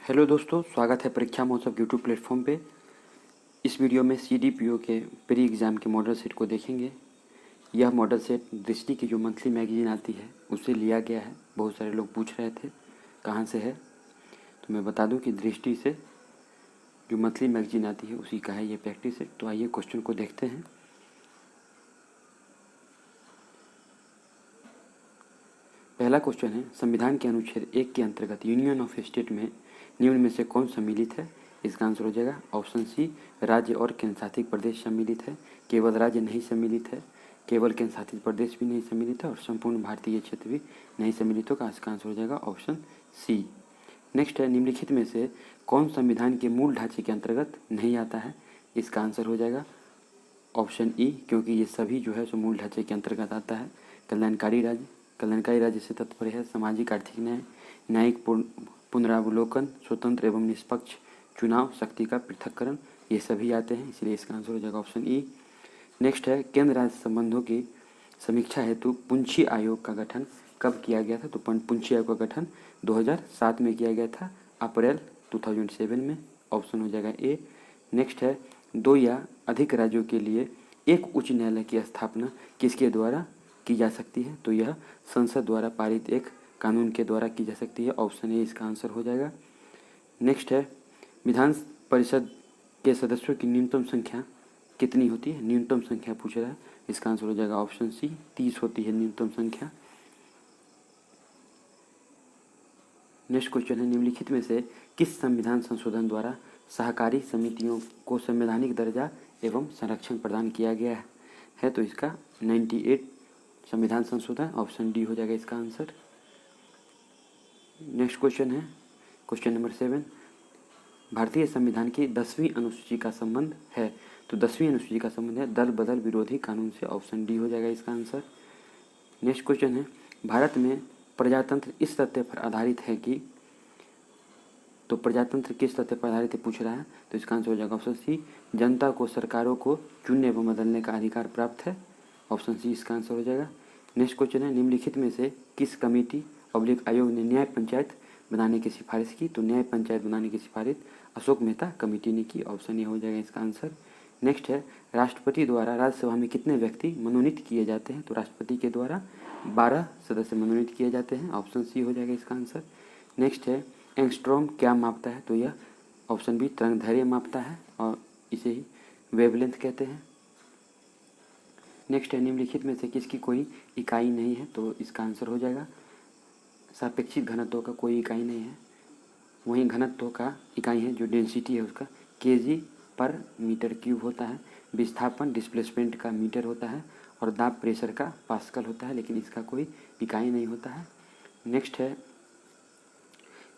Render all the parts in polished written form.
Hello दोस्तों, स्वागत है परीक्षा महोत्सव यूट्यूब प्लेटफॉर्म पे। इस वीडियो में CDPO के प्री एग्ज़ाम के मॉडल सेट को देखेंगे। यह मॉडल सेट दृष्टि की जो मंथली मैगजीन आती है उससे लिया गया है। बहुत सारे लोग पूछ रहे थे कहाँ से है, तो मैं बता दूं कि दृष्टि से जो मंथली मैगजीन आती है उसी का है ये प्रैक्टिस सेट। तो आइए क्वेश्चन को देखते हैं। पहला क्वेश्चन है, संविधान के अनुच्छेद 1 के अंतर्गत यूनियन ऑफ स्टेट में निम्न में से कौन सम्मिलित है? इसका आंसर हो जाएगा ऑप्शन सी, राज्य और केंद्र शासित प्रदेश सम्मिलित है। केवल राज्य नहीं सम्मिलित है, केवल केंद्र शासित प्रदेश भी नहीं सम्मिलित है और संपूर्ण भारतीय क्षेत्र भी नहीं सम्मिलित होगा। इसका आंसर हो जाएगा ऑप्शन सी। नेक्स्ट है, निम्नलिखित में से कौन संविधान के मूल ढांचे के अंतर्गत नहीं आता है? इसका आंसर हो जाएगा ऑप्शन ई, क्योंकि ये सभी जो है सो मूल ढांचे के अंतर्गत आता है। कल्याणकारी राज्य से तात्पर्य है सामाजिक आर्थिक न्याय, न्यायिक पुनरावलोकन, स्वतंत्र एवं निष्पक्ष चुनाव, शक्ति का पृथक्करण, ये सभी आते हैं, इसलिए इसका आंसर हो जाएगा ऑप्शन ई। नेक्स्ट है, केंद्र राज्य संबंधों की समीक्षा हेतु पुंछी आयोग का गठन कब किया गया था? तो पुंछी आयोग का गठन 2007 में किया गया था, अप्रैल 2007 में। ऑप्शन हो जाएगा ए। नेक्स्ट है, 2 या अधिक राज्यों के लिए एक उच्च न्यायालय की स्थापना किसके द्वारा की जा सकती है? तो यह संसद द्वारा पारित एक कानून के द्वारा की जा सकती है। ऑप्शन ए इसका आंसर हो जाएगा। नेक्स्ट है, विधान परिषद के सदस्यों की न्यूनतम संख्या कितनी होती है? न्यूनतम संख्या पूछ रहा है, इसका आंसर हो जाएगा ऑप्शन सी, 30 होती है न्यूनतम संख्या। नेक्स्ट क्वेश्चन है, निम्नलिखित में से किस संविधान संशोधन द्वारा सहकारी समितियों को संवैधानिक दर्जा एवं संरक्षण प्रदान किया गया है? तो इसका 98 संविधान संशोधन, ऑप्शन डी हो जाएगा इसका आंसर। नेक्स्ट क्वेश्चन है, क्वेश्चन नंबर 7, भारतीय संविधान की 10वीं अनुसूची का संबंध है? तो 10वीं अनुसूची का संबंध है दल बदल विरोधी कानून से। ऑप्शन डी हो जाएगा इसका आंसर। नेक्स्ट क्वेश्चन है, भारत में प्रजातंत्र इस तथ्य पर आधारित है कि, तो प्रजातंत्र किस तथ्य पर आधारित है पूछ रहा है, तो इसका आंसर हो जाएगा ऑप्शन सी, जनता को सरकारों को चुनने व बदलने का अधिकार प्राप्त है। ऑप्शन सी इसका आंसर हो जाएगा। नेक्स्ट क्वेश्चन है, निम्नलिखित में से किस कमेटी आयोग ने न्याय पंचायत बनाने की सिफारिश की? तो न्याय पंचायत बनाने की सिफारिश अशोक मेहता कमेटी ने की। ऑप्शन ए हो जाएगा इसका आंसर। नेक्स्ट है, राष्ट्रपति द्वारा राज्यसभा में कितने व्यक्ति मनोनीत किए जाते हैं? तो राष्ट्रपति के द्वारा 12 सदस्य मनोनीत किए जाते हैं। ऑप्शन सी हो जाएगा इसका आंसर। नेक्स्ट है, एंगस्ट्रॉम क्या मापता है? तो यह ऑप्शन बी तरंगदैर्घ्य मापता है और इसे ही वेवलेंथ कहते हैं। नेक्स्ट है, निम्नलिखित में से किसकी कोई इकाई नहीं है? तो इसका आंसर हो जाएगा सापेक्षिक घनत्व का कोई इकाई नहीं है। वहीं घनत्व का इकाई है जो डेंसिटी है उसका केजी पर मीटर क्यूब होता है, विस्थापन डिस्प्लेसमेंट का मीटर होता है और दाब प्रेशर का पास्कल होता है, लेकिन इसका कोई इकाई नहीं होता है। नेक्स्ट है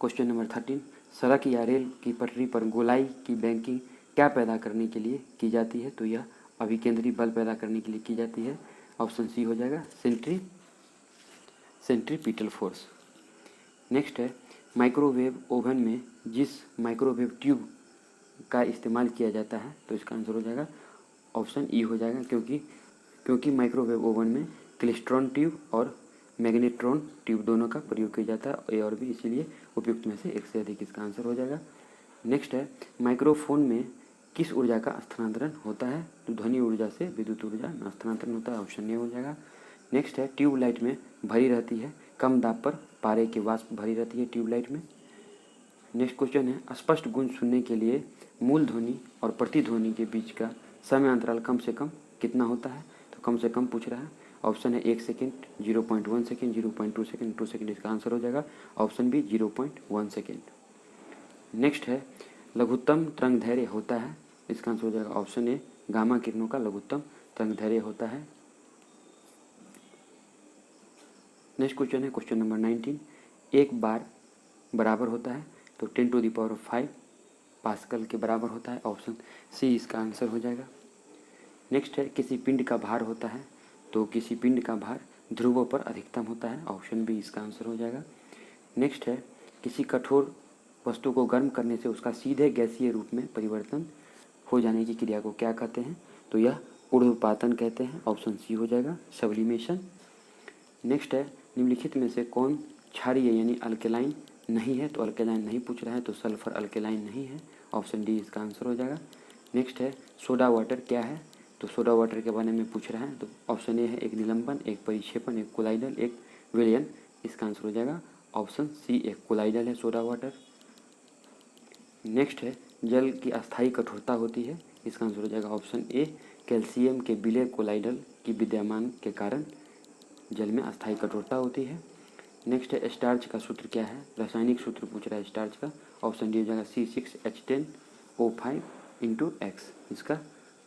क्वेश्चन नंबर 13, सड़क या रेल की पटरी पर गोलाई की बैंकिंग क्या पैदा करने के लिए की जाती है? तो यह अभिकेंद्री बल पैदा करने के लिए की जाती है। ऑप्शन सी हो जाएगा सेंट्रीपिटल फोर्स। नेक्स्ट है, माइक्रोवेव ओवन में जिस माइक्रोवेव ट्यूब का इस्तेमाल किया जाता है, तो इसका आंसर हो जाएगा ऑप्शन ई हो जाएगा, क्योंकि माइक्रोवेव ओवन में क्लेस्ट्रॉन ट्यूब और मैग्नेट्रॉन ट्यूब दोनों का प्रयोग किया जाता है, ए और बी, इसीलिए उपयुक्त में से एक से अधिक इसका आंसर हो जाएगा। नेक्स्ट है, माइक्रोफोन में किस ऊर्जा का स्थानांतरण होता है? तो ध्वनि ऊर्जा से विद्युत ऊर्जा में स्थानांतरण होता है। ऑप्शन ए हो जाएगा। नेक्स्ट है, ट्यूबलाइट में भरी रहती है कम दाब पर पारे के वाष्प भरी रहती है ट्यूबलाइट में। नेक्स्ट क्वेश्चन है, स्पष्ट गूंज सुनने के लिए मूल ध्वनि और प्रतिध्वनि के बीच का समय अंतराल कम से कम कितना होता है? तो कम से कम पूछ रहा है। ऑप्शन है 1 सेकेंड, 0.1 सेकेंड, 0.2 सेकेंड, 2 सेकेंड, इसका आंसर हो जाएगा ऑप्शन बी 0.1 सेकेंड। नेक्स्ट है, लघुत्तम तरंगदैर्घ्य होता है, इसका आंसर हो जाएगा ऑप्शन ए, गामा किरणों का लघुत्तम तरंगदैर्घ्य होता है। नेक्स्ट क्वेश्चन है क्वेश्चन नंबर 19, एक बार बराबर होता है तो 10⁵ पास्कल के बराबर होता है। ऑप्शन सी इसका आंसर हो जाएगा। नेक्स्ट है, किसी पिंड का भार होता है तो किसी पिंड का भार ध्रुवों पर अधिकतम होता है। ऑप्शन बी इसका आंसर हो जाएगा। नेक्स्ट है, किसी कठोर वस्तु को गर्म करने से उसका सीधे गैसीय रूप में परिवर्तन हो जाने की क्रिया को क्या कहते हैं? तो यह ऊर्ध्वपातन कहते हैं। ऑप्शन सी हो जाएगा सब्लिमेशन। नेक्स्ट है, निम्नलिखित में से कौन क्षारीय यानी अल्केलाइन नहीं है, तो अल्केलाइन नहीं पूछ रहा है, तो सल्फर अल्केलाइन नहीं है, ऑप्शन डी इसका आंसर हो जाएगा। नेक्स्ट है सोडा वाटर क्या है, तो सोडा वाटर के बारे में पूछ रहा है, तो ऑप्शन ए है एक निलंबन, एक परिक्षेपण, एक कोलाइडल, एक विलयन। इसका आंसर हो जाएगा ऑप्शन सी एक कोलाइडल है सोडा वाटर। नेक्स्ट है जल की अस्थायी कठोरता होती है, इसका आंसर हो जाएगा ऑप्शन ए कैल्शियम के विलय कोलाइडल की विद्यमान के कारण जल में अस्थायी कठोरता होती है। नेक्स्ट है स्टार्च का सूत्र क्या है, रासायनिक सूत्र पूछ रहा है स्टार्च का, ऑप्शन डी हो जाएगा C6H10O5 × X, इसका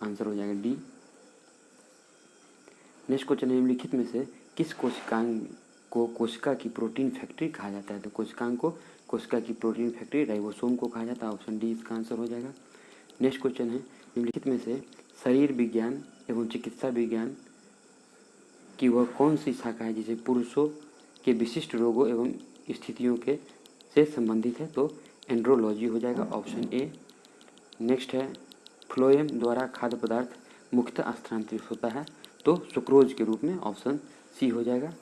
आंसर हो जाएगा डी। नेक्स्ट क्वेश्चन है निम्नलिखित में से किस कोशिकांग को कोशिका की प्रोटीन फैक्ट्री कहा जाता है, तो कोशिकांग को कोशिका की प्रोटीन फैक्ट्री राइबोसोम को कहा जाता है, ऑप्शन डी इसका आंसर हो जाएगा। नेक्स्ट क्वेश्चन है निम्नलिखित में से शरीर विज्ञान एवं चिकित्सा विज्ञान की वह कौन सी शाखा है जिसे पुरुषों के विशिष्ट रोगों एवं स्थितियों के से संबंधित है, तो एंड्रोलॉजी हो जाएगा, ऑप्शन ए। नेक्स्ट है फ्लोएम द्वारा खाद्य पदार्थ मुख्यतः स्थानांतरित होता है, तो सुक्रोज के रूप में, ऑप्शन सी हो जाएगा।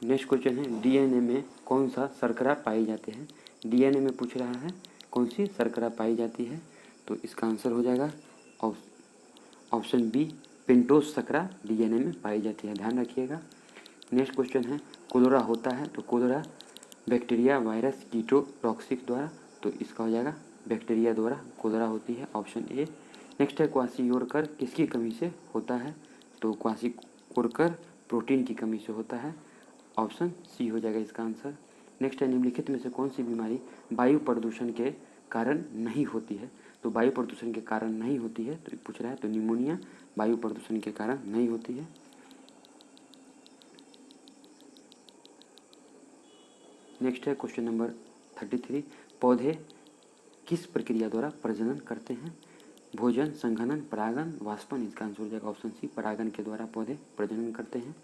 नेक्स्ट क्वेश्चन है डीएनए में कौन सा शर्करा पाई जाते हैं, डीएनए में पूछ रहा है कौन सी शर्करा पाई जाती है, तो इसका आंसर हो जाएगा ऑप्शन बी पेंटोज शर्करा डीएनए में पाई जाती है, ध्यान रखिएगा। नेक्स्ट क्वेश्चन है कोलेरा होता है, तो कोलेरा बैक्टीरिया वायरस कीटो टॉक्सिक द्वारा, तो इसका हो जाएगा बैक्टीरिया द्वारा कोलेरा होती है, ऑप्शन ए। नेक्स्ट है क्वाशियोरकर किसकी कमी से होता है, तो क्वाशियोरकर प्रोटीन की कमी से होता है, ऑप्शन सी हो जाएगा इसका आंसर। नेक्स्ट है निम्नलिखित में से कौन सी बीमारी वायु प्रदूषण के कारण नहीं होती है, तो वायु प्रदूषण के कारण नहीं होती है, तो पूछ रहा है, तो निमोनिया वायु प्रदूषण के कारण नहीं होती है। नेक्स्ट है क्वेश्चन नंबर 33 पौधे किस प्रक्रिया द्वारा प्रजनन करते हैं, भोजन, संघनन, परागण, वाष्पन, इसका आंसर हो जाएगा ऑप्शन सी परागण के द्वारा पौधे प्रजनन करते हैं।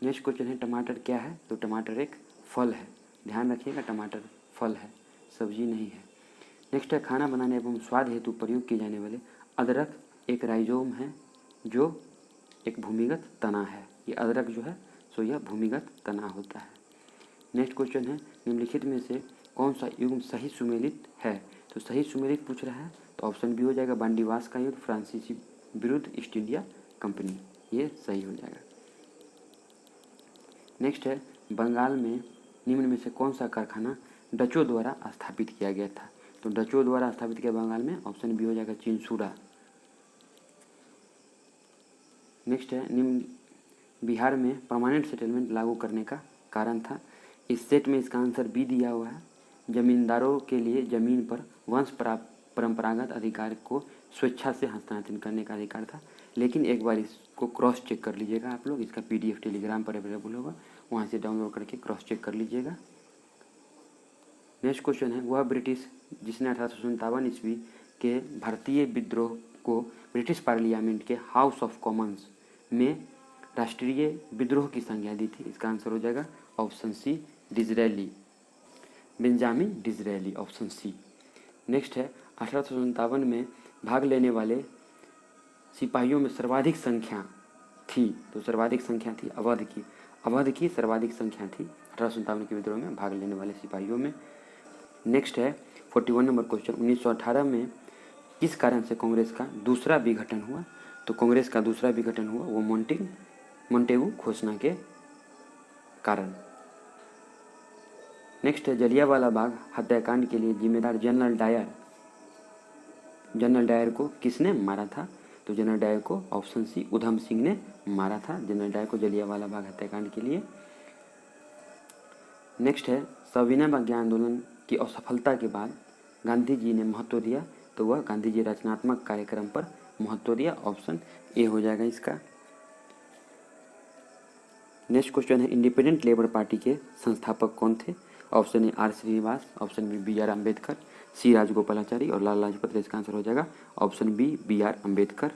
नेक्स्ट क्वेश्चन है टमाटर क्या है, तो टमाटर एक फल है, ध्यान रखिएगा टमाटर फल है, सब्जी नहीं है। नेक्स्ट है खाना बनाने एवं स्वाद हेतु प्रयोग किए जाने वाले अदरक एक राइजोम है जो एक भूमिगत तना है, ये अदरक जो है सो यह भूमिगत तना होता है। नेक्स्ट क्वेश्चन है निम्नलिखित में से कौन सा युग्म सही सुमेलित है, तो सही सुमेलित पूछ रहा है, तो ऑप्शन बी हो जाएगा बांडीवास का युद्ध फ्रांसीसी विरुद्ध ईस्ट इंडिया कंपनी, ये सही हो जाएगा। नेक्स्ट है बंगाल में निम्न में से कौन सा कारखाना डचों द्वारा स्थापित किया गया था, तो डचों द्वारा स्थापित किया बंगाल में, ऑप्शन बी हो जाएगा चिंसूरा। नेक्स्ट है निम्न बिहार में परमानेंट सेटलमेंट लागू करने का कारण था, इस सेट में इसका आंसर बी दिया हुआ है, जमींदारों के लिए जमीन पर वंश परंपरागत अधिकार को स्वेच्छा से हस्तांतरित करने का अधिकार था, लेकिन एक बार इसको क्रॉस चेक कर लीजिएगा आप लोग, इसका पीडीएफ टेलीग्राम पर अवेलेबल होगा, वहाँ से डाउनलोड करके क्रॉस चेक कर लीजिएगा। नेक्स्ट क्वेश्चन है वह ब्रिटिश जिसने 1857 ईस्वी के भारतीय विद्रोह को ब्रिटिश पार्लियामेंट के हाउस ऑफ कॉमन्स में राष्ट्रीय विद्रोह की संज्ञा दी थी, इसका आंसर हो जाएगा option C Disraeli, Benjamin Disraeli, option C. Next है 1857 में भाग लेने वाले सिपाहियों में सर्वाधिक संख्या थी, तो सर्वाधिक संख्या थी अवध की सर्वाधिक संख्या थी 1857 के विद्रोह में भाग लेने वाले सिपाहियों में। नेक्स्ट है 41 नंबर क्वेश्चन 1918 में किस कारण से कांग्रेस का दूसरा विघटन हुआ, तो कांग्रेस का दूसरा विघटन हुआ वो मोंटेगू घोषणा के कारण। नेक्स्ट है जलियांवाला बाग हत्याकांड के लिए जिम्मेदार जनरल डायर को किसने मारा था, तो जनरल डायर को ऑप्शन सी उधम सिंह ने मारा था जनरल डायर को जलियांवाला बाग हत्याकांड के लिए। नेक्स्ट है सविनय अवज्ञा आंदोलन की असफलता के बाद गांधी जी ने महत्व दिया, तो वह गांधी जी रचनात्मक कार्यक्रम पर महत्व दिया, ऑप्शन ए हो जाएगा इसका। नेक्स्ट क्वेश्चन है इंडिपेंडेंट लेबर पार्टी के संस्थापक कौन थे, option A R Srinivas, option B B R Ambedkar, C Rajagopalachari और लाला लाजपत राय, इसका आंसर हो जाएगा option B B R Ambedkar.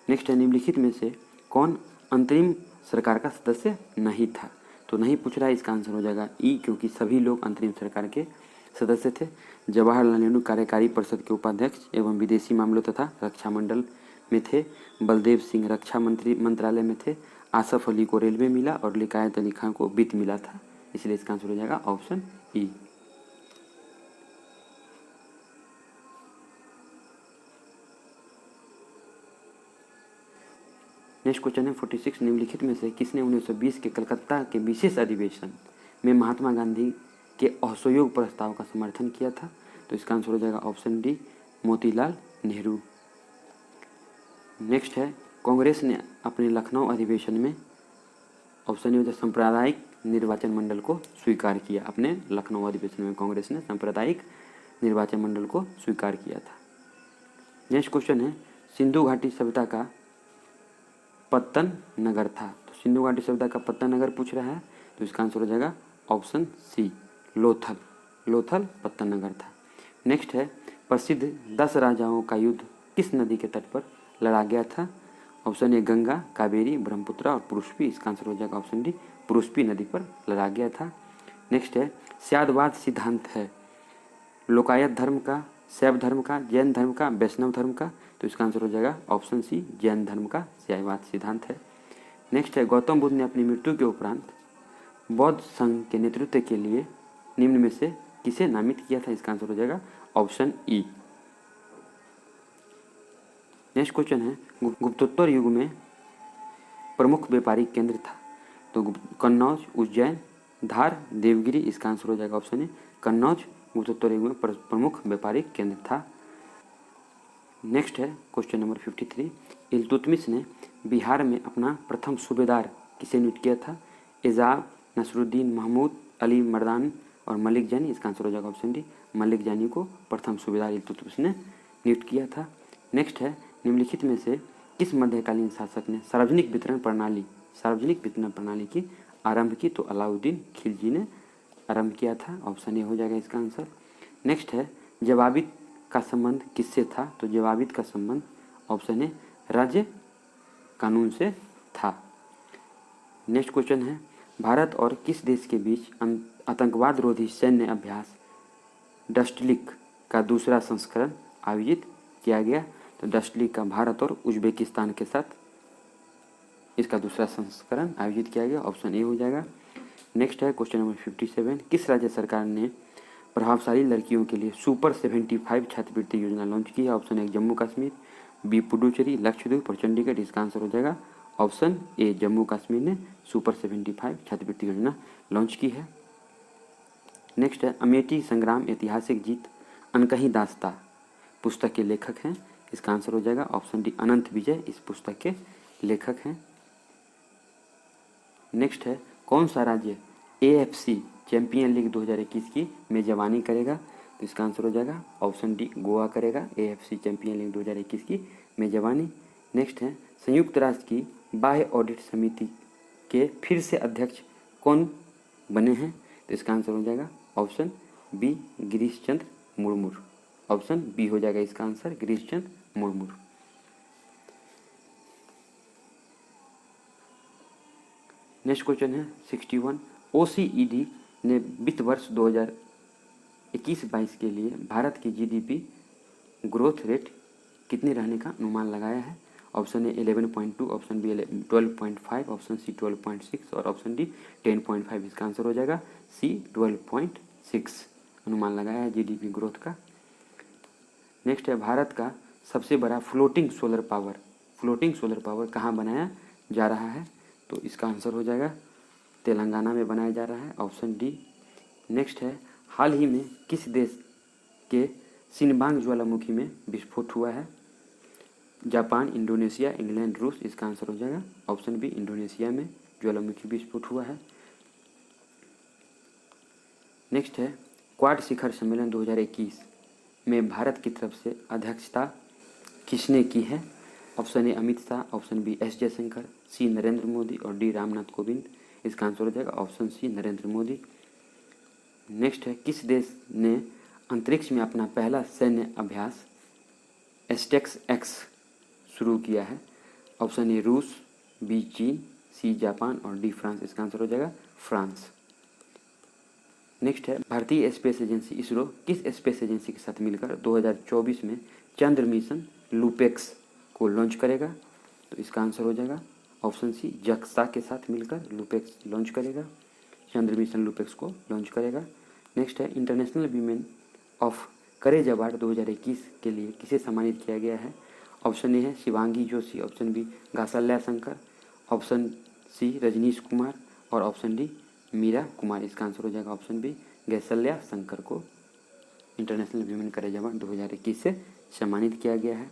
Next है निम्नलिखित में से कौन अंतरिम सरकार का सदस्य नहीं था, तो नहीं पूछ रहा है, इसका आंसर हो जाएगा ई, क्योंकि सभी लोग अंतरिम सरकार के सदस्य थे। जवाहरलाल नेहरू कार्यकारी परिषद के उपाध्यक्ष एवं विदेशी मामलों तथा रक्षा मंडल में थे, बलदेव सिंह रक्षा मंत्रालय में थे, आसफ अली को रेलवे मिला और लिकायत अली खान को वित्त मिला था। इसलिए इसका आंसर हो जाएगा ऑप्शन ई। नेक्स्ट क्वेश्चन है 46, निम्नलिखित में से किसने 1920 के कलकत्ता के विशेष अधिवेशन में महात्मा गांधी के असहयोग प्रस्ताव का समर्थन किया था? तो इसका आंसर हो जाएगा option D, Motilal Nehru. Next है, कांग्रेस ने अपने लखनऊ अधिवेशन में ऑप्शन ए हो जाए सांप्रदायिक निर्वाचन मंडल को स्वीकार किया। अपने लखनऊ अधिवेशन में कांग्रेस ने सांप्रदायिक निर्वाचन मंडल को स्वीकार किया था। नेक्स्ट क्वेश्चन है, सिंधु घाटी सभ्यता का पत्तन नगर था। तो सिंधु घाटी सभ्यता का पत्तन नगर पूछ रहा है, तो इसका आंसर हो जाएगा ऑप्शन सी, लोथल। लोथल पत्तन नगर था। नेक्स्ट है, प्रसिद्ध 10 राजाओं का युद्ध किस नदी के तट पर लड़ा गया था? ऑप्शन ए गंगा, कावेरी, ब्रह्मपुत्र और पुरुषपी। इसका आंसर हो जाएगा ऑप्शन डी, पुरुषपी नदी पर लड़ा गया था। नेक्स्ट है, स्यादवाद सिद्धांत है लोकायत धर्म का, शैव धर्म का, जैन धर्म का, वैष्णव धर्म का। तो इसका आंसर हो जाएगा ऑप्शन सी, जैन धर्म का स्यादवाद सिद्धांत है। नेक्स्ट है, गौतम बुद्ध ने अपनी मृत्यु के उपरांत बौद्ध संघ के नेतृत्व के लिए निम्न में से किसे नामित किया था? इसका आंसर हो जाएगा ऑप्शन ई। नेक्स्ट क्वेश्चन है, गुप्तोत्तर युग में प्रमुख व्यापारिक केंद्र था। तो कन्नौज, उज्जैन, धार, देवगिरी। इसका आंसर हो जाएगा ऑप्शन ए, कन्नौज गुप्तोत्तर युग में प्रमुख व्यापारिक केंद्र था। नेक्स्ट है क्वेश्चन नंबर 53, इल्तुतमिश ने बिहार में अपना प्रथम सूबेदार किसे नियुक्त किया था? एजाज, नसरुद्दीन महमूद, अली मर्दान और मलिक जानी। इसका आंसर हो जाएगा ऑप्शन डी, मलिक जानी को प्रथम सूबेदार इल्तुतमिश ने नियुक्त किया था। नेक्स्ट है, निम्नलिखित में से किस मध्यकालीन शासक ने सार्वजनिक वितरण प्रणाली की आरंभ की? तो अलाउद्दीन खिलजी ने आरंभ किया था। ऑप्शन ए हो जाएगा इसका आंसर। नेक्स्ट है, जवाबित का संबंध किससे था? तो जवाबित का संबंध ऑप्शन ए, राज्य कानून से था। नेक्स्ट क्वेश्चन है, भारत और किस देश के बीच आतंकवाद रोधी सैन्य अभ्यास डस्टलिक का दूसरा संस्करण आयोजित किया गया? तो डस्टलिक का भारत और उज्बेकिस्तान के साथ इसका दूसरा संस्करण आयोजित किया गया। ऑप्शन ए हो जाएगा। नेक्स्ट है क्वेश्चन नंबर 57, किस राज्य सरकार ने प्रभावशाली लड़कियों के लिए सुपर 75 छात्रवृत्ति योजना लॉन्च की है? Option A Jammu Kashmir, B Puducherry, Lakshadweep और चंडीगढ़। इसका आंसर हो जाएगा ऑप्शन ए, जम्मू कश्मीर ने सुपर 75 छात्रवृत्ति योजना लॉन्च की है। नेक्स्ट है, अमेठी संग्राम ऐतिहासिक जीत अनकही दास्ता पुस्तक के लेखक हैं। इसका आंसर हो जाएगा ऑप्शन डी, अनंत विजय इस पुस्तक के लेखक हैं। नेक्स्ट है, कौन सा राज्य AFC चैंपियन लीग 2021 की मेजबानी करेगा? तो इसका आंसर हो जाएगा ऑप्शन डी, गोवा करेगा AFC चैंपियन लीग 2021 की मेजबानी। नेक्स्ट है, संयुक्त राष्ट्र की बाह्य ऑडिट समिति के फिर से अध्यक्ष कौन बने हैं? तो इसका आंसर हो जाएगा option B, Girish Chandra Murmu. Option B हो जाएगा इसका answer, Girish Chandra Murmu. Next question है 61, OECD ने वित्त वर्ष 2021-22 के लिए भारत की GDP ग्रोथ रेट कितनी रहने का अनुमान लगाया है? Option A 11.2, option B 12.5, option C 12.6 और ऑप्शन डी 10.5। इसका आंसर हो जाएगा सी, 12.6 अनुमान लगाया है GDP ग्रोथ का। नेक्स्ट है, भारत का सबसे बड़ा फ्लोटिंग सोलर पावर कहाँ बनाया जा रहा है? तो इसका आंसर हो जाएगा तेलंगाना में बनाया जा रहा है। Option D. नेक्स्ट है, हाल ही में किस देश के सिनबांग ज्वालामुखी में विस्फोट हुआ है? जापान, इंडोनेशिया, इंग्लैंड, रूस। इसका आंसर हो जाएगा ऑप्शन बी, इंडोनेशिया में ज्वालामुखी विस्फोट हुआ है। नेक्स्ट है, क्वाड शिखर सम्मेलन 2021 में भारत की तरफ से अध्यक्षता किसने की है? Option A Amit Shah, option B S Jaishankar, C Narendra Modi और डी रामनाथ कोविंद। इसका आंसर हो जाएगा option C, Narendra Modi. Next है, किस देश ने अंतरिक्ष में अपना पहला सैन्य अभ्यास एस्टेक्स एक्स शुरू किया है? ऑप्शन ए रूस, बी चीन, सी जापान और डी फ्रांस। इसका आंसर हो जाएगा फ्रांस। नेक्स्ट है, भारतीय स्पेस एजेंसी इसरो किस स्पेस एजेंसी के साथ मिलकर 2024 में चंद्र मिशन लूपेक्स को लॉन्च करेगा? तो इसका आंसर हो जाएगा ऑप्शन सी, जक्सा के साथ मिलकर लूपेक्स लॉन्च करेगा। चंद्र मिशन लूपेक्स को लॉन्च करेगा। नेक्स्ट है international women of courage award 2021 के लिए किसे सम्मानित किया गया है। ऑप्शन ए है Shivangi Joshi, option B Ghasalya Shankar, option C Rajnish Kumar और ऑप्शन डी मीरा कुमार। इसका आंसर हो जाएगा ऑप्शन बी घासल्या शंकर को इंटरनेशनल वीमेन करेज अवार्ड 2021 से सम्मानित किया गया है।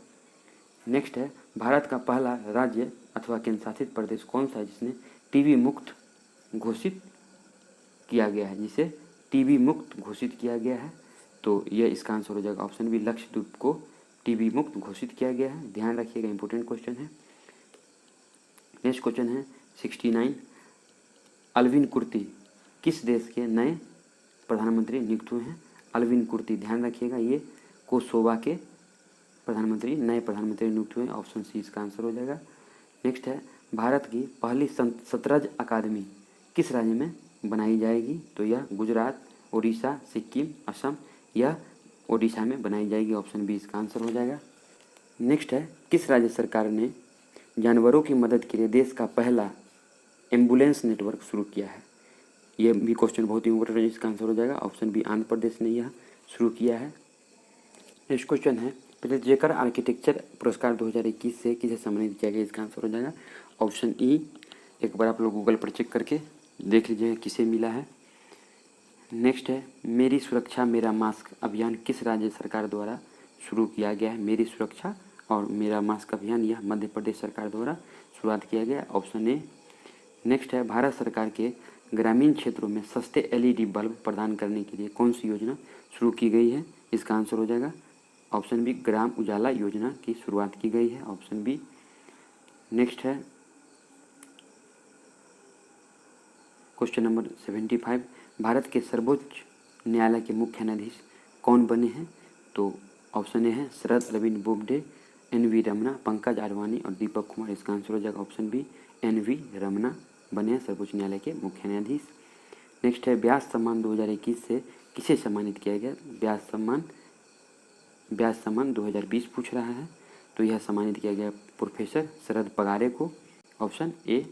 नेक्स्ट है भारत का पहला राज्य अथवा केंद्र शासित प्रदेश कौन सा है जिसने टीबी मुक्त घोषित किया गया है, जिसे टीबी मुक्त घोषित किया गया है। तो यह इसका आंसर हो जाएगा ऑप्शन बी लक्षद्वीप को टीबी मुक्त घोषित किया गया है। ध्यान रखिएगा, इंपॉर्टेंट क्वेश्चन है। नेक्स्ट क्वेश्चन है 69, अल्विन कुर्ती किस देश के नए प्रधानमंत्री नियुक्त हुए हैं। अल्विन कुर्ती, ध्यान रखिएगा, ये कोसोवा के प्रधानमंत्री नए प्रधानमंत्री नियुक्त हुए। ऑप्शन सी इसका आंसर हो जाएगा। नेक्स्ट है भारत की पहली शतरंज अकादमी किस राज्य में बनाई जाएगी। तो यह गुजरात, उड़ीसा, सिक्किम, असम, यह ओडिशा में बनाई जाएगी। ऑप्शन बी इसका आंसर हो जाएगा। नेक्स्ट है किस राज्य सरकार ने जानवरों की मदद के लिए देश का पहला एम्बुलेंस नेटवर्क शुरू किया है। यह भी क्वेश्चन बहुत ही इंपॉर्टेंट है, इसका आंसर हो जाएगा ऑप्शन बी आंध्र प्रदेश ने यह शुरू किया है। नेक्स्ट क्वेश्चन है जेकर आर्किटेक्चर पुरस्कार 2021 से किसे सम्मानित किया गया। इसका आंसर हो जाएगा ऑप्शन ई। एक बार आप लोग गूगल पर चेक करके देख लीजिएगा किसे मिला है। नेक्स्ट है मेरी सुरक्षा मेरा मास्क अभियान किस राज्य सरकार द्वारा शुरू किया गया है। मेरी सुरक्षा और मेरा मास्क अभियान यह मध्य प्रदेश सरकार द्वारा शुरुआत किया गया, ऑप्शन ए। नेक्स्ट है भारत सरकार के ग्रामीण क्षेत्रों में सस्ते एलईडी बल्ब प्रदान करने के लिए कौन सी योजना शुरू की गई है। इसका आंसर हो जाएगा ऑप्शन बी ग्राम उजाला योजना की शुरुआत की गई है, ऑप्शन बी। नेक्स्ट है क्वेश्चन नंबर 75, भारत के सर्वोच्च न्यायालय के मुख्य न्यायाधीश कौन बने हैं। तो ऑप्शन ए है शरद अरविंद बोबडे, एन.वी. रमना, पंकज आडवाणी और दीपक कुमार। इसका आंसर हो जाएगा ऑप्शन बी एन.वी. रमना बने हैं सर्वोच्च न्यायालय के मुख्य न्यायाधीश। नेक्स्ट है व्यास सम्मान 2021 से किसे सम्मानित किया गया। व्यास सम्मान 2020 पूछ रहा है, तो यह सम्मानित किया गया प्रोफेसर शरद पगारे को, ऑप्शन ए।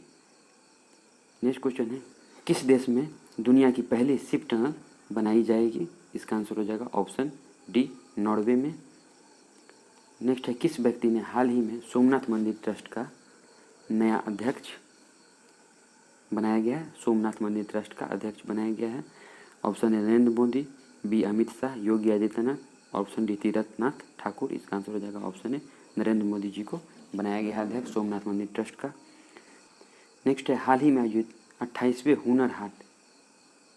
नेक्स्ट क्वेश्चन है किस देश में दुनिया की पहली शिप टनल बनाई जाएगी। इसका आंसर हो जाएगा ऑप्शन डी नॉर्वे में। नेक्स्ट है किस व्यक्ति ने हाल ही में सोमनाथ मंदिर ट्रस्ट का नया अध्यक्ष बनाया गया है। सोमनाथ मंदिर ट्रस्ट का अध्यक्ष बनाया गया है, option A Narendra Modi, B Amit Shah, Yogi Adityanath, option D Tirath Nath Thakur. इसका आंसर हो जाएगा ऑप्शन ए नरेंद्र मोदी जी को बनाया गया है अध्यक्ष सोमनाथ मंदिर ट्रस्ट का। नेक्स्ट है हाल ही में आयोजित 28वें हुनर हाट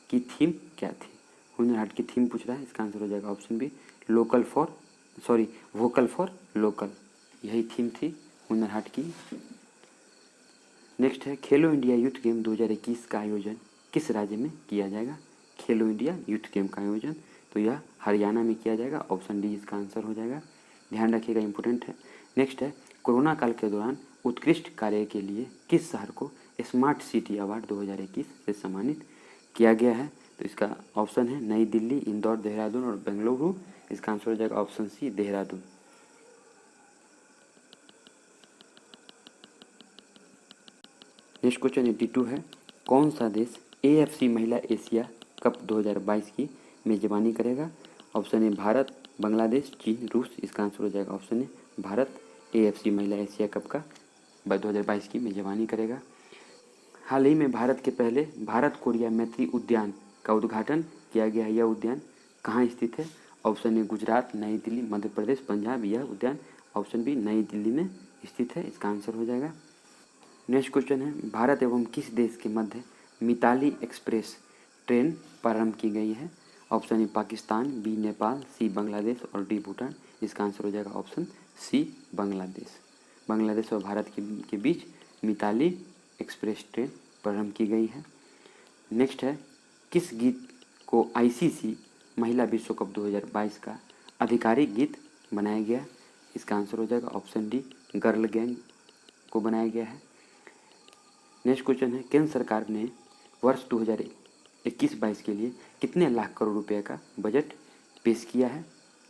की थीम क्या थी। हुनर हाट की थीम पूछ रहा है, इसका आंसर हो जाएगा option be vocal for local, यही थीम थी हुनर हाट की। नेक्स्ट है खेलो इंडिया यूथ गेम 2021 का आयोजन किस राज्य में किया जाएगा। खेलो इंडिया यूथ गेम का आयोजन तो यह हरियाणा में किया जाएगा, ऑप्शन डी इसका आंसर हो जाएगा। ध्यान रखिएगा, इंपॉर्टेंट है। नेक्स्ट है कोरोना काल के दौरान उत्कृष्ट कार्य के लिए किस शहर को स्मार्ट सिटी अवार्ड 2021 से सम्मानित किया गया है। तो इसका ऑप्शन है नई दिल्ली, इंदौर, देहरादून और बेंगलुरु। इसका आंसर हो जाएगा option C Dehradun. Next question 82 है कौन सा देश AFC महिला एशिया कप 2022 की मेजबानी करेगा। ऑप्शन ए भारत, बांग्लादेश, चीन, रूस। इसका आंसर हो जाएगा ऑप्शन ए भारत AFC महिला एशिया कप का 2022 की मेजबानी करेगा। हाल ही में भारत के पहले भारत कोरिया मैत्री उद्यान का उद्घाटन किया गया है। यह उद्यान कहाँ स्थित है। ऑप्शन ए गुजरात, नई दिल्ली, मध्य प्रदेश, पंजाब। यह उद्यान ऑप्शन बी नई दिल्ली में स्थित है, इसका आंसर हो जाएगा। नेक्स्ट क्वेश्चन है भारत एवं किस देश के मध्य मिताली एक्सप्रेस ट्रेन प्रारंभ की गई है। Option A Pakistan, B Nepal, C Bangladesh और डी भूटान। इसका आंसर हो जाएगा ऑप्शन सी बांग्लादेश। बांग्लादेश और भारत के बीच मिताली एक्सप्रेस ट्रेन प्रारंभ की गई है। नेक्स्ट है किस गीत को ICC महिला विश्व कप 2022 का आधिकारिक गीत बनाया गया। इसका आंसर हो जाएगा ऑप्शन डी गर्ल गैंग को बनाया गया है। नेक्स्ट क्वेश्चन है केंद्र सरकार ने वर्ष 2021-22 के लिए कितने लाख करोड़ रुपए का बजट पेश किया है।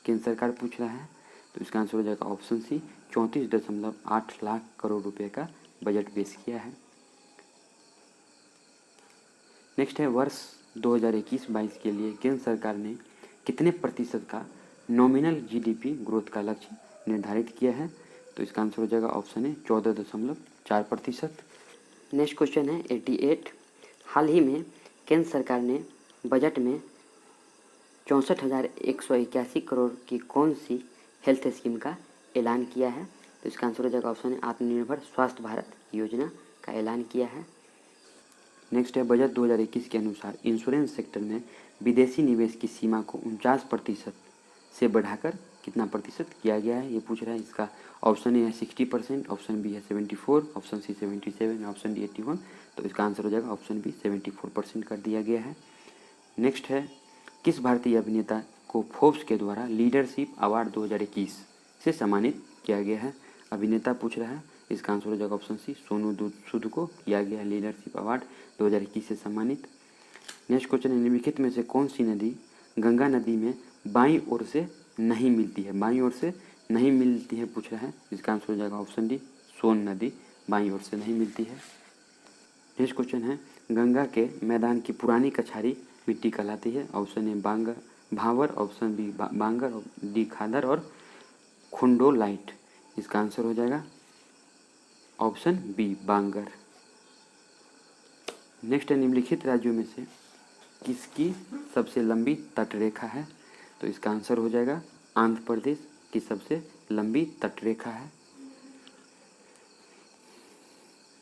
केंद्र सरकार पूछ रहा है, तो इसका आंसर हो जाएगा ऑप्शन सी 34.8 लाख करोड़ रुपए का बजट पेश किया है। नेक्स्ट है वर्ष 2021-22 के लिए केंद्र सरकार ने कितने प्रतिशत का नॉमिनल जीडीपी ग्रोथ का लक्ष्य निर्धारित किया है? तो इसका आंसर हो जाएगा ऑप्शन है 14.4%। नेक्स्ट क्वेश्चन है 88। हाल ही में केंद्र सरकार ने बजट में 64,181 करोड़ की कौन सी हेल्थ स्कीम का ऐलान किया है? तो इसका आंसर हो जाएगा ऑप्शन है आत्मनिर्भर स्वास्थ्य भारत योजना का ऐलान किया है। नेक्स्ट है बजट 2021 के अनुसार इंश्योरेंस सेक्टर में विदेशी निवेश की सीमा को 49% से बढ़ाकर कितना प्रतिशत किया गया है, ये पूछ रहा है। इसका ऑप्शन ए है 60%, ऑप्शन बी है 74, ऑप्शन सी 77, ऑप्शन डी 81। तो इसका आंसर हो जाएगा ऑप्शन बी 74% कर दिया गया है। नेक्स्ट है किस भारतीय अभिनेता को फोर्ब्स के द्वारा लीडरशिप अवार्ड 2021 से सम्मानित किया गया है? अभिनेता पूछ रहा है। इसका आंसर हो जाएगा ऑप्शन सी सोनू सूद को किया गया है लीडरशिप अवार्ड 2021 से सम्मानित। नेक्स्ट क्वेश्चन है निम्नलिखित में से कौन सी नदी गंगा नदी में बाईं ओर से नहीं मिलती है? बाईं ओर से नहीं मिलती है पूछ रहा है। इसका आंसर हो जाएगा ऑप्शन डी सोन नदी बाईं ओर से नहीं मिलती है। नेक्स्ट क्वेश्चन है गंगा के मैदान की पुरानी कछारी मिट्टी कहलाती है? ऑप्शन ए भावर, ऑप्शन बी बांगर, डी खादर और खुंडोलाइट। इसका आंसर हो जाएगा ऑप्शन बी बांगर। नेक्स्ट है निम्नलिखित राज्यों में से किसकी सबसे लंबी तटरेखा है? तो इसका आंसर हो जाएगा आंध्र प्रदेश की सबसे लंबी तटरेखा है।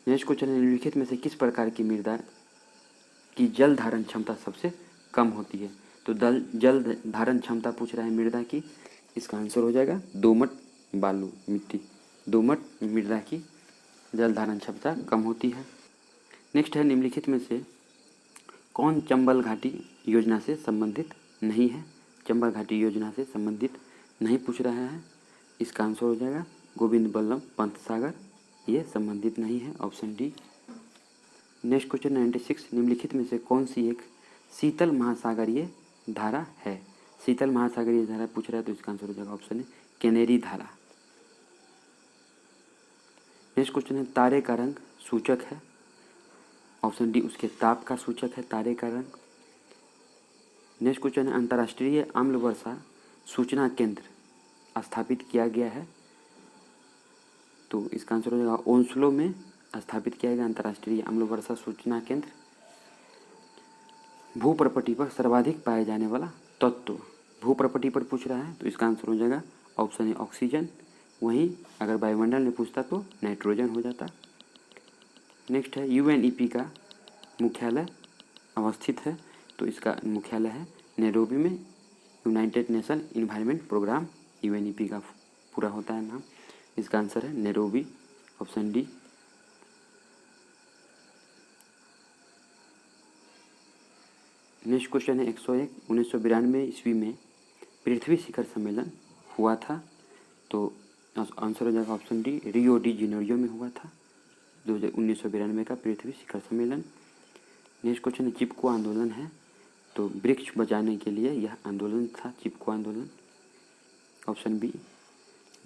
नेक्स्ट क्वेश्चन है निम्नलिखित में से किस प्रकार की मृदा की जल धारण क्षमता सबसे कम होती है? तो जल धारण क्षमता पूछ रहा है मृदा की। इसका आंसर हो जाएगा दोमट बालू मिट्टी, दोमट मृदा की जल धारण क्षमता कम होती है। नेक्स्ट है निम्नलिखित में से कौन चंबल घाटी योजना से संबंधित नहीं है? चंबल घाटी योजना से संबंधित नहीं पूछ रहा है। इसका आंसर हो जाएगा गोविंद बल्लभ पंत सागर, ये संबंधित नहीं है, ऑप्शन डी। नेक्स्ट क्वेश्चन 96 निम्नलिखित में से कौन सी एक शीतल महासागरीय धारा है? शीतल महासागरीय धारा पूछ रहा है, तो इसका आंसर हो जाएगा ऑप्शन है कैनेरी धारा। नेक्स्ट क्वेश्चन है तारे का रंग सूचक है? ऑप्शन डी उसके ताप का सूचक है तारे का रंग। नेक्स्ट क्वेश्चन है अंतर्राष्ट्रीय अम्ल वर्षा सूचना केंद्र स्थापित किया गया है? तो इसका आंसर हो जाएगा ओस्लो में स्थापित किया गया अंतर्राष्ट्रीय अम्ल वर्षा सूचना केंद्र। भूप्रपटी पर सर्वाधिक पाए जाने वाला तत्व भूप्रपटी पर पूछ रहा है, तो इसका आंसर हो जाएगा ऑप्शन है ऑक्सीजन। वहीं अगर वायुमंडल में पूछता तो नाइट्रोजन हो जाता। नेक्स्ट है यूएनईपी का मुख्यालय अवस्थित है? तो इसका मुख्यालय है नैरोबी में। United Nation Environment Programme UNEP का पूरा होता है नाम। इसका आंसर है Nairobi, option D. Next question है 101 1992 ईस्वी में पृथ्वी शिखर सम्मेलन हुआ था? तो आंसर हो जाएगा option D Rio de Janeiro में हुआ था 1992 का पृथ्वी शिखर सम्मेलन। नेक्स्ट क्वेश्चन है चिपको आंदोलन है? तो वृक्ष बचाने के लिए यह आंदोलन था चिपको आंदोलन, ऑप्शन बी।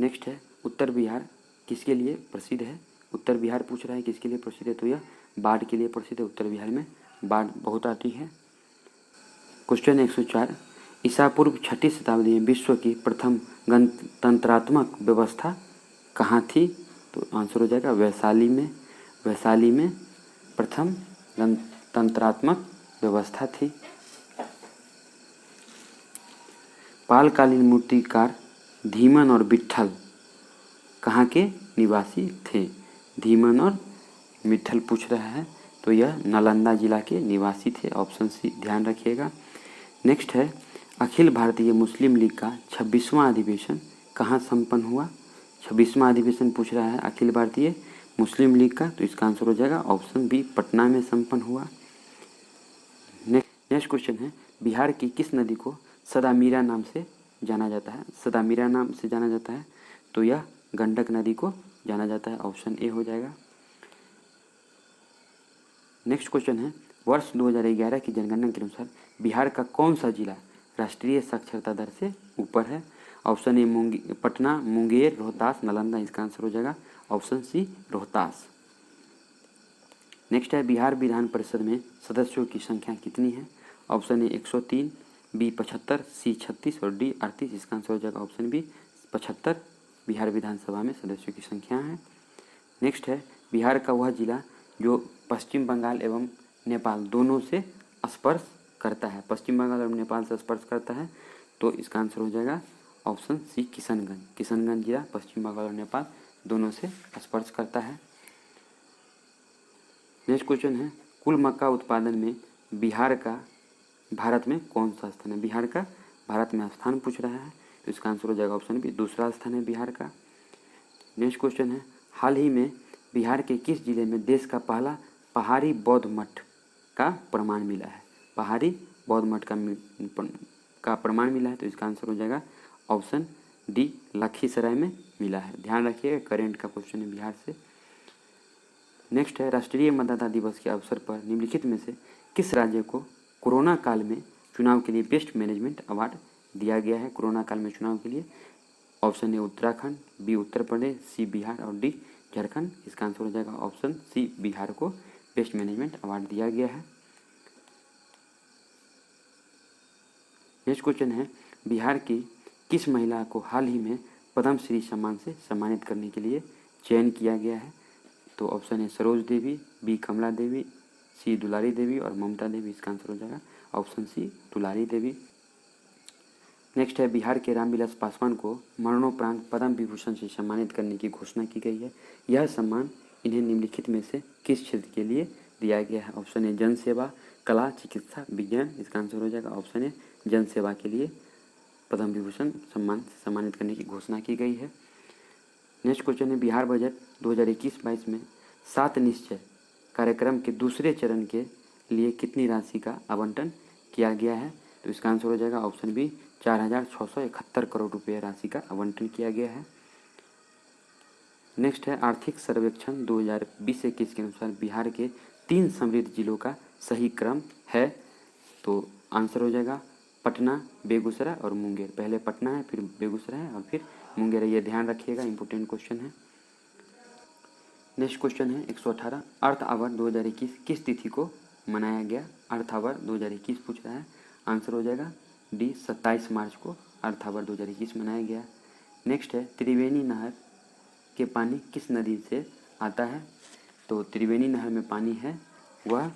नेक्स्ट है उत्तर बिहार किसके लिए प्रसिद्ध है? उत्तर बिहार पूछ रहा है किसके लिए प्रसिद्ध है? तो यह बाढ़ के लिए प्रसिद्ध है। उत्तर बिहार में बाढ़ बहुत आती है। क्वेश्चन 104 ईसा पूर्व 6ठी शताब्दी में विश्व की प्रथम गणतंत्रात्मक व्यवस्था कहाँ थी? तो आंसर हो जाएगा वैशाली में। वैशाली में प्रथम गणतंत्रात्मक व्यवस्था थी। पालकालीन मूर्तिकार धीमन और विट्ठल कहाँ के निवासी थे? धीमन और विट्ठल पूछ रहा है, तो यह नालंदा जिला के निवासी थे, ऑप्शन सी ध्यान रखिएगा। नेक्स्ट है अखिल भारतीय मुस्लिम लीग का 26वां अधिवेशन कहाँ संपन्न हुआ? 26वां अधिवेशन पूछ रहा है अखिल भारतीय मुस्लिम लीग का, तो इसका आंसर हो जाएगा ऑप्शन बी पटना में संपन्न हुआ। नेक्स्ट क्वेश्चन है बिहार की किस नदी को सदामीरा नाम से जाना जाता है? सदामीरा नाम से जाना जाता है, तो यह गंडक नदी को जाना जाता है, ऑप्शन ए हो जाएगा। नेक्स्ट क्वेश्चन है वर्ष 2011 की जनगणना के अनुसार बिहार का कौन सा जिला राष्ट्रीय साक्षरता दर से ऊपर है? ऑप्शन ए पटना, मुंगेर, रोहतास, नालंदा। इसका आंसर हो जाएगा ऑप्शन सी रोहतास। नेक्स्ट है बिहार विधान परिषद में सदस्यों की संख्या कितनी है? ऑप्शन ए 103, बी 75, सी 36 और डी 38। इसका आंसर हो जाएगा ऑप्शन बी 75 बिहार विधानसभा में सदस्यों की संख्या है। नेक्स्ट है बिहार का वह जिला जो पश्चिम बंगाल एवं नेपाल दोनों से स्पर्श करता है। पश्चिम बंगाल और नेपाल से स्पर्श करता है, तो इसका आंसर हो जाएगा ऑप्शन सी किशनगंज। किशनगंज जिला पश्चिम बंगाल और नेपाल दोनों से स्पर्श करता है। नेक्स्ट क्वेश्चन है कुल मक्का उत्पादन में बिहार का भारत में कौन सा स्थान है? बिहार का भारत में स्थान पूछ रहा है, तो इसका आंसर हो जाएगा ऑप्शन बी दूसरा स्थान है बिहार का। नेक्स्ट क्वेश्चन है हाल ही में बिहार के किस जिले में देश का पहला पहाड़ी बौद्ध मठ का प्रमाण मिला है? पहाड़ी बौद्ध मठ का प्रमाण मिला है, तो इसका आंसर हो जाएगा ऑप्शन डी लखीसराय में मिला है। ध्यान रखिएगा, करेंट का क्वेश्चन है बिहार से। नेक्स्ट है राष्ट्रीय मतदाता दिवस के अवसर पर निम्नलिखित में से किस राज्य को कोरोना काल में चुनाव के लिए बेस्ट मैनेजमेंट अवार्ड दिया गया है? कोरोना काल में चुनाव के लिए option A Uttarakhand, B Uttar Pradesh, सी बिहार और डी झारखंड। इसका आंसर हो जाएगा ऑप्शन सी बिहार को बेस्ट मैनेजमेंट अवार्ड दिया गया है। नेक्स्ट क्वेश्चन है बिहार की किस महिला को हाल ही में पद्मश्री सम्मान से सम्मानित करने के लिए चयन किया गया है? तो ऑप्शन है सरोज देवी, बी कमला देवी, सी दुलारी देवी और ममता देवी। इसका आंसर हो जाएगा ऑप्शन सी दुलारी देवी। नेक्स्ट है बिहार के रामविलास पासवान को मरणोपरांत पद्म विभूषण से सम्मानित करने की घोषणा की गई है। यह सम्मान इन्हें निम्नलिखित में से किस क्षेत्र के लिए दिया गया है? ऑप्शन ए जन सेवा, कला, चिकित्सा, विज्ञान। इसका आंसर हो जाएगा ऑप्शन ए जन सेवा के लिए पद्म विभूषण सम्मान से सम्मानित करने की घोषणा की गई है। नेक्स्ट क्वेश्चन है बिहार बजट 2021-22 में 7 निश्चय कार्यक्रम के दूसरे चरण के लिए कितनी राशि का आवंटन किया गया है? तो इसका आंसर हो जाएगा ऑप्शन बी 4,671 करोड़ रुपये राशि का आवंटन किया गया है। नेक्स्ट है आर्थिक सर्वेक्षण 2020-21 के अनुसार बिहार के 3 समृद्ध जिलों का सही क्रम है। तो आंसर हो जाएगा पटना, बेगूसराय और मुंगेर। पहले पटना है, फिर बेगूसराय है और फिर मुंगेर है। ये ध्यान रखिएगा, इंपॉर्टेंट क्वेश्चन है। नेक्स्ट क्वेश्चन है 118 अर्थ आवर 2021 किस तिथि को मनाया गया? अर्थ आवर 2021 पूछ रहा है, आंसर हो जाएगा डी 27 मार्च को अर्थ आवर 2021 मनाया गया। नेक्स्ट है त्रिवेणी नहर के पानी किस नदी से आता है? तो त्रिवेणी नहर में पानी है वह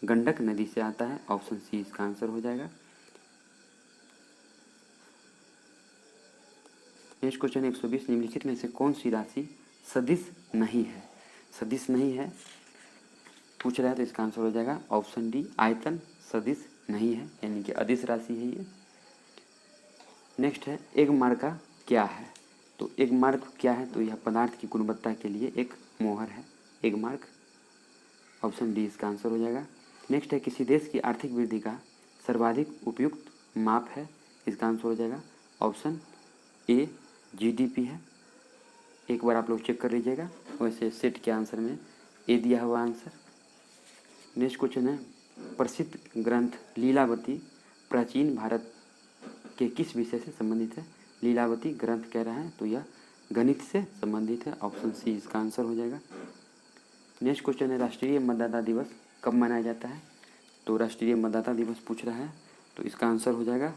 गंडक नदी से आता है। ऑप्शन सी इसका आंसर हो जाएगा। नेक्स्ट क्वेश्चन 120 निम्नलिखित में से कौन सी राशि सदिश नहीं है? सदिश नहीं है पूछ रहा है, तो इसका आंसर हो जाएगा ऑप्शन डी आयतन सदिश नहीं है, यानी कि अदिश राशि है ये। नेक्स्ट है एक मार्का क्या है? तो एक मार्क क्या है? तो यह पदार्थ की गुणवत्ता के लिए एक मोहर है, एक मार्क। ऑप्शन डी इसका आंसर हो जाएगा। नेक्स्ट है किसी देश की आर्थिक वृद्धि का सर्वाधिक उपयुक्त माप है? इसका आंसर हो जाएगा ऑप्शन ए जीडीपी है। एक बार आप लोग चेक कर लीजिएगा, वैसे सेट के आंसर में ए दिया हुआ आंसर। नेक्स्ट क्वेश्चन है प्रसिद्ध ग्रंथ लीलावती प्राचीन भारत के किस विषय से संबंधित है? लीलावती ग्रंथ कह रहा है, तो यह गणित से संबंधित है। ऑप्शन सी इसका आंसर हो जाएगा। नेक्स्ट क्वेश्चन है राष्ट्रीय मतदाता दिवस कब मनाया जाता है? तो राष्ट्रीय मतदाता दिवस पूछ रहा है, तो इसका आंसर हो जाएगा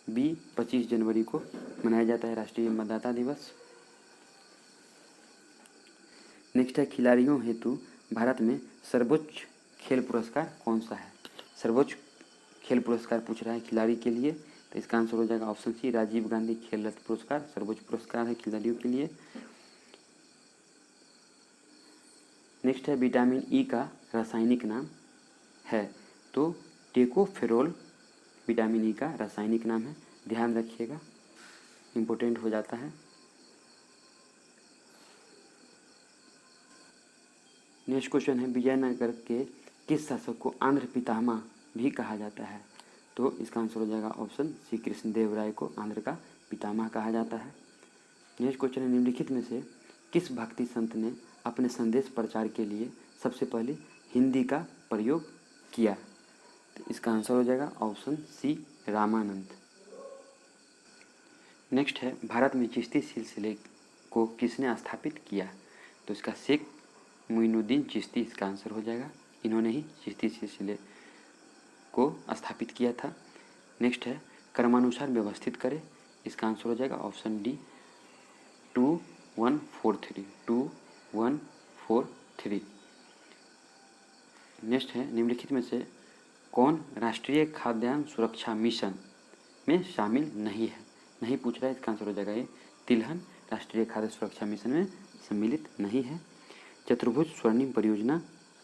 बी 25 जनवरी को मनाया जाता है राष्ट्रीय मतदाता दिवस। नेक्स्ट है खिलाड़ियों हेतु भारत में सर्वोच्च खेल पुरस्कार कौन सा है? सर्वोच्च खेल पुरस्कार पूछ रहा है खिलाड़ी के लिए, तो इसका आंसर हो जाएगा ऑप्शन सी राजीव गांधी खेल रत्न पुरस्कार सर्वोच्च पुरस्कार है खिलाड़ियों के लिए। नेक्स्ट है विटामिन ई का रासायनिक नाम है? तो टेकोफेरोल विटामिन ई का रासायनिक नाम है। ध्यान रखिएगा, इम्पोर्टेंट हो जाता है। नेक्स्ट क्वेश्चन है विजयनगर के किस शासक को आंध्र पितामह भी कहा जाता है? तो इसका आंसर हो जाएगा ऑप्शन सी कृष्णदेव राय को आंध्र का पितामह कहा जाता है। नेक्स्ट क्वेश्चन है निम्नलिखित में से किस भक्ति संत ने अपने संदेश प्रचार के लिए सबसे पहले हिंदी का प्रयोग किया? तो इसका आंसर हो जाएगा ऑप्शन सी रामानंद। नेक्स्ट है भारत में चिश्ती सिलसिले को किसने स्थापित किया? तो इसका शेख मोइनुद्दीन चिश्ती इसका आंसर हो जाएगा। इन्होंने ही चिश्ती सिलसिले को स्थापित किया था। नेक्स्ट है क्रमानुसार व्यवस्थित करें, इसका आंसर हो जाएगा ऑप्शन डी 2143 2143। नेक्स्ट है निम्नलिखित में से कौन राष्ट्रीय खाद्यान्न सुरक्षा मिशन में शामिल नहीं है, नहीं पूछ रहा है, इसका आंसर हो जाएगा ये तिलहन राष्ट्रीय खाद्य सुरक्षा मिशन में सम्मिलित नहीं है। चतुर्भुज स्वर्णिम परियोजना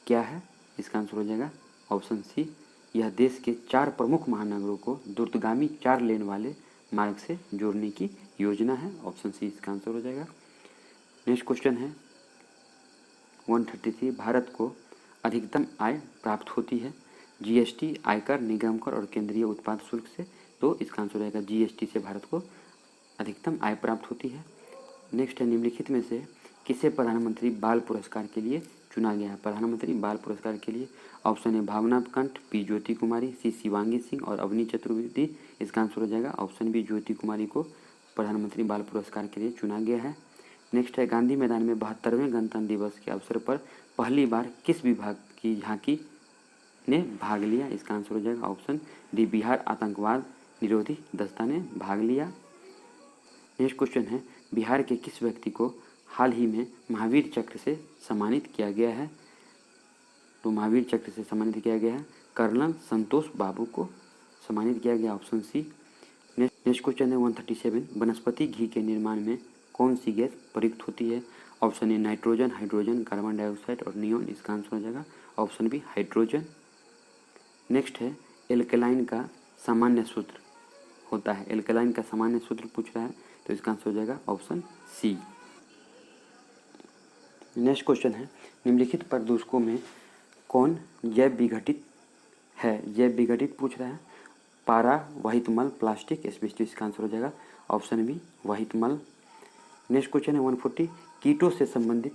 क्या है, इसका आंसर हो जाएगा ऑप्शन सी, यह देश के 4 प्रमुख महानगरों को द्रुतगामी 4 लेन वाले मार्ग से जोड़ने की योजना है, ऑप्शन सी इसका आंसर हो जाएगा। नेक्स्ट क्वेश्चन है 133, भारत को अधिकतम आय प्राप्त होती है जीएसटी, आयकर, निगम कर और केंद्रीय उत्पाद शुल्क से, तो इसका आंसर हो जाएगा जीएसटी से भारत को अधिकतम आय प्राप्त होती है। नेक्स्ट है निम्नलिखित में से किसे प्रधानमंत्री बाल पुरस्कार के लिए चुना गया है, प्रधानमंत्री बाल पुरस्कार के लिए, ऑप्शन ए भावना कंठ, बी ज्योति कुमारी, सी शिवांगी सिंह और अवनी चतुर्वेदी, इसका आंसर हो जाएगा ऑप्शन बी ज्योति कुमारी को प्रधानमंत्री बाल पुरस्कार के लिए चुना गया है। नेक्स्ट है गांधी मैदान में 72वें गणतंत्र दिवस के अवसर पर पहली बार किस विभाग की झांकी ने भाग लिया, इसका आंसर हो जाएगा ऑप्शन डी बिहार आतंकवाद निरोधी दस्ता ने भाग लिया। नेक्स्ट क्वेश्चन है बिहार के किस व्यक्ति को हाल ही में महावीर चक्र से सम्मानित किया गया है, तो महावीर चक्र से सम्मानित किया गया है कर्नल संतोष बाबू को सम्मानित किया गया, ऑप्शन सी। नेक्स्ट क्वेश्चन है 137, वनस्पति घी के निर्माण में कौन सी गैस प्रयुक्त होती है, option A nitrogen, hydrogen, carbon dioxide और नियोन, इसका आंसर हो जाएगा ऑप्शन बी हाइड्रोजन। नेक्स्ट है एल्कलाइन का सामान्य सूत्र होता है, एल्कलाइन का सामान्य सूत्र पूछ रहा है, तो इसका आंसर हो जाएगा ऑप्शन सी। नेक्स्ट क्वेश्चन है निम्नलिखित प्रदूषकों में कौन जैव विघटित है, जैव विघटित पूछ रहा है, पारा, वहित मल, प्लास्टिक, एस्बेस्टोस, इसका आंसर हो जाएगा ऑप्शन बी वहित मल। नेक्स्ट क्वेश्चन है 140, कीटों से संबंधित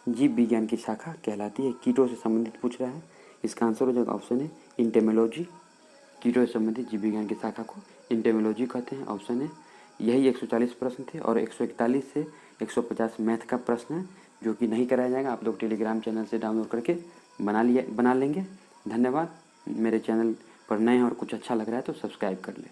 जीव विज्ञान की शाखा कहलाती है, कीटों से संबंधित पूछ रहा है, इसका आंसर हो जाएगा ऑप्शन ए इंटेमोलॉजी, कीटों से संबंधित जीव विज्ञान की शाखा को इंटेमोलॉजी कहते हैं, ऑप्शन ए। यही 140 प्रश्न थे और 141 से 150 मैथ का प्रश्न है जो कि नहीं कराया जाएगा, आप लोग टेलीग्राम चैनल से डाउनलोड करके बना लेंगे। धन्यवाद। मेरे चैनल पर नए हैं और कुछ अच्छा लग रहा है तो सब्सक्राइब कर लें।